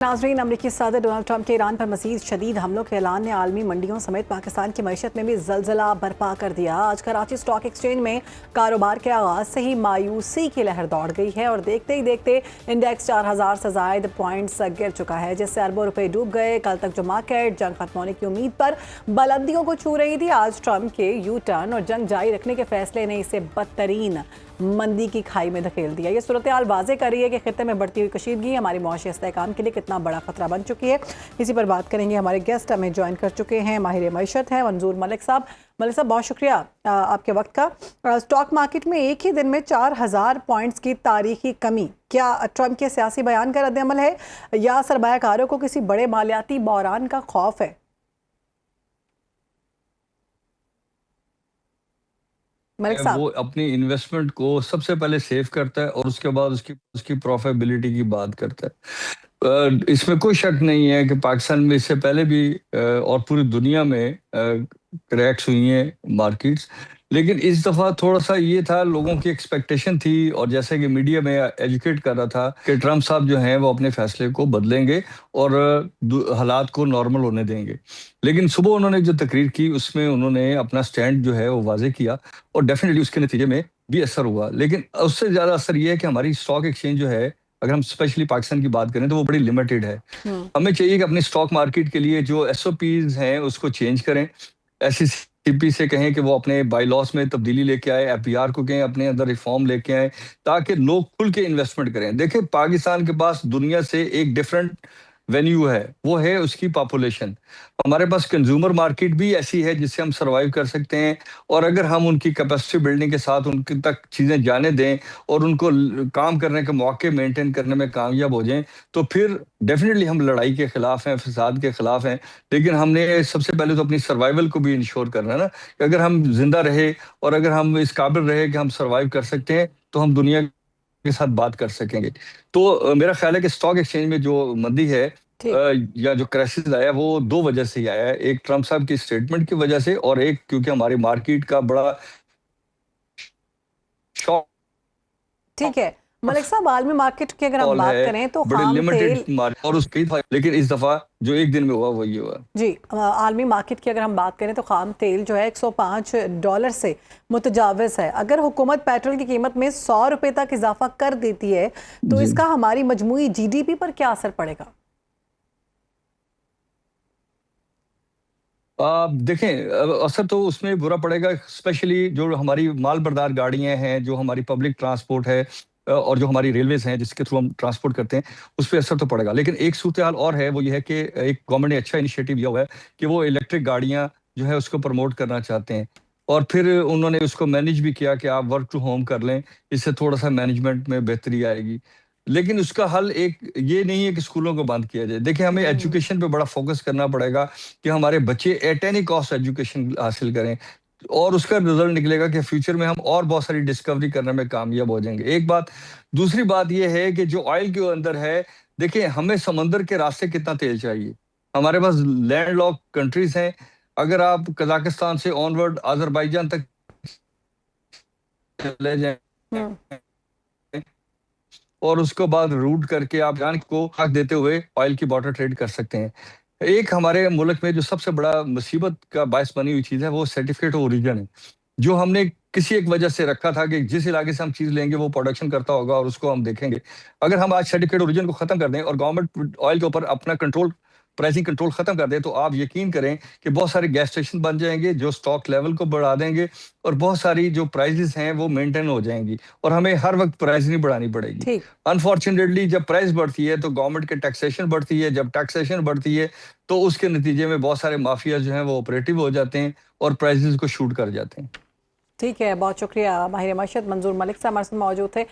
नाज़रीन, अमरीकी सदर डोनाल्ड ट्रंप के ईरान पर मज़ीद शदीद हमलों के ऐलान ने आलमी मंडियों समेत पाकिस्तान की मईशत में भी ज़लज़ला बरपा कर दिया। आज कराची स्टॉक एक्सचेंज में कारोबार के आगाज़ से ही मायूसी की लहर दौड़ गई है और देखते ही देखते इंडेक्स 4000 से ज़ायद पॉइंट्स गिर चुका है, जिससे अरबों रुपए डूब गए। कल तक जो मार्केट जंग खत्म होने की उम्मीद पर बुलंदियों को छू रही थी, आज ट्रंप के यू टर्न और जंग जारी रखने के फैसले ने इसे बदतरीन मंदी की खाई में धकेल दिया। ये सूरत हाल वाज़े कर रही है कि खित्ते में बढ़ती हुई कशीदगी हमारी मुआशी इस्तेहकाम के लिए कितना बड़ा खतरा बन चुकी है। इसी पर बात करेंगे। हमारे गेस्ट हमें ज्वाइन कर चुके हैं, माहिर मईशत हैं मंजूर मलिक साहब। मलिक साहब, बहुत शुक्रिया आपके वक्त का। स्टॉक मार्केट में एक ही दिन में 4000 पॉइंट्स की तारीखी कमी, क्या ट्रंप के सियासी बयान का रद्द-ए-अमल है या सरमायाकारों को किसी बड़े मालियाती बहरान का खौफ है? मलिक साहब, वो अपनी इन्वेस्टमेंट को सबसे पहले सेव करता है और उसके बाद उसकी उसकी प्रॉफिटेबिलिटी की बात करता है। इसमें कोई शक नहीं है कि पाकिस्तान में इससे पहले भी और पूरी दुनिया में क्रैक्स हुई हैं मार्केट्स, लेकिन इस दफा थोड़ा सा ये था, लोगों की एक्सपेक्टेशन थी और जैसे कि मीडिया में एजुकेट कर रहा था कि ट्रम्प साहब जो हैं वो अपने फैसले को बदलेंगे और हालात को नॉर्मल होने देंगे। लेकिन सुबह उन्होंने जो तकरीर की उसमें उन्होंने अपना स्टैंड जो है वो वाजे किया और डेफिनेटली उसके नतीजे में भी असर हुआ। लेकिन उससे ज़्यादा असर ये है कि हमारी स्टॉक एक्सचेंज जो है, अगर हम स्पेशली पाकिस्तान की बात करें तो वो बड़ी लिमिटेड है। हमें चाहिए कि अपनी स्टॉक मार्केट के लिए जो एसओपीज हैं उसको चेंज करें। एसईसीपी से कहें कि वो अपने बाई लॉस में तब्दीली लेके आए, एफबीआर को कहें अपने अंदर रिफॉर्म लेके आए ताकि लोग खुल के इन्वेस्टमेंट करें। देखिए, पाकिस्तान के पास दुनिया से एक डिफरेंट वेन्यू है, वो है उसकी पॉपुलेशन। हमारे पास कंज्यूमर मार्केट भी ऐसी है जिससे हम सर्वाइव कर सकते हैं और अगर हम उनकी कैपेसिटी बिल्डिंग के साथ उनके तक चीज़ें जाने दें और उनको काम करने के मौके मेंटेन करने में कामयाब हो जाएं, तो फिर डेफिनेटली हम लड़ाई के खिलाफ हैं, फसाद के खिलाफ हैं। लेकिन हमने सबसे पहले तो अपनी सर्वाइवल को भी इंश्योर करना है ना, कि अगर हम जिंदा रहे और अगर हम इस काबिल रहे कि हम सर्वाइव कर सकते हैं तो हम दुनिया के साथ बात कर सकेंगे। तो मेरा ख्याल है कि स्टॉक एक्सचेंज में जो मंदी है या जो क्राइसिस आया वो दो वजह से ही आया है। एक ट्रम्प साहब की स्टेटमेंट की वजह से और एक क्योंकि हमारी मार्केट का बड़ा शॉर्ट ठीक है। मलिक साहब, आलमी मार्केट की अगर हम फॉल बात है, करें तो बड़े खाम लिमिटेड तेल मार्केट और उसकी था, लेकिन इस दफा जो एक दिन में हुआ वो ये हुआ। जी, आलमी मार्केट की अगर हम बात करें तो खाम तेल जो है $105 से मुतजाविज है। अगर हुकूमत पेट्रोल की कीमत में ₹100 तक इजाफा कर देती है तो जी इसका हमारी मजमूई जीडीपी पर क्या असर पड़ेगा? आप देखें, असर तो उसमें बुरा पड़ेगा, स्पेशली जो हमारी माल बरदार गाड़ियां हैं, जो हमारी पब्लिक ट्रांसपोर्ट है और जो हमारी रेलवेज हैं जिसके थ्रू हम ट्रांसपोर्ट करते हैं, उस पर असर तो पड़ेगा। लेकिन एक सूरत हाल और है, वो ये है कि एक गवर्नमेंट ने अच्छा इनिशिएटिव लिया हुआ है कि वो इलेक्ट्रिक गाड़ियां जो है उसको प्रमोट करना चाहते हैं और फिर उन्होंने उसको मैनेज भी किया कि आप वर्क टू होम कर लें, इससे थोड़ा सा मैनेजमेंट में बेहतरी आएगी। लेकिन उसका हल एक ये नहीं है कि स्कूलों को बंद किया जाए। देखिए, हमें एजुकेशन पे बड़ा फोकस करना पड़ेगा कि हमारे बच्चे एट एनी कॉस्ट एजुकेशन हासिल करें और उसका रिजल्ट निकलेगा कि फ्यूचर में हम और बहुत सारी डिस्कवरी करने में कामयाब हो जाएंगे। एक बात। दूसरी बात यह है कि जो ऑयल के अंदर है, देखिए हमें समंदर के रास्ते कितना तेल चाहिए। हमारे पास लैंड लॉक कंट्रीज हैं। अगर आप कजाकिस्तान से ऑनवर्ड अजरबैजान तक चले जाएं हम्म। और उसको बाद रूट करके आप ईरान को हक देते हुए ऑयल की वाटर ट्रेड कर सकते हैं। एक हमारे मुल्क में जो सबसे बड़ा मुसीबत का बायस बनी हुई चीज़ है वो सर्टिफिकेट ऑफ ओरिजिन है, जो हमने किसी एक वजह से रखा था कि जिस इलाके से हम चीज़ लेंगे वो प्रोडक्शन करता होगा और उसको हम देखेंगे। अगर हम आज सर्टिफिकेट ओरिजिन को खत्म कर दें और गवर्नमेंट ऑयल के ऊपर अपना कंट्रोल, प्राइसिंग कंट्रोल खत्म कर दें, तो आप यकीन करें कि बहुत सारे गैस स्टेशन बन जाएंगे जो स्टॉक लेवल को बढ़ा देंगे और बहुत सारी जो प्राइसेस हैं वो मेंटेन हो जाएंगी और हमें हर वक्त प्राइस नहीं बढ़ानी पड़ेगी। ठीक। अनफॉर्चुनेटली जब प्राइस बढ़ती है तो गवर्नमेंट के टैक्सेशन बढ़ती है, जब टैक्सेशन बढ़ती है तो उसके नतीजे में बहुत सारे माफिया जो हैं वो ऑपरेटिव हो जाते हैं और प्राइसेस को शूट कर जाते हैं। ठीक है, बहुत शुक्रिया। माहिर मईशत मंजूर मलिक साहब हमारे साथ मौजूद थे।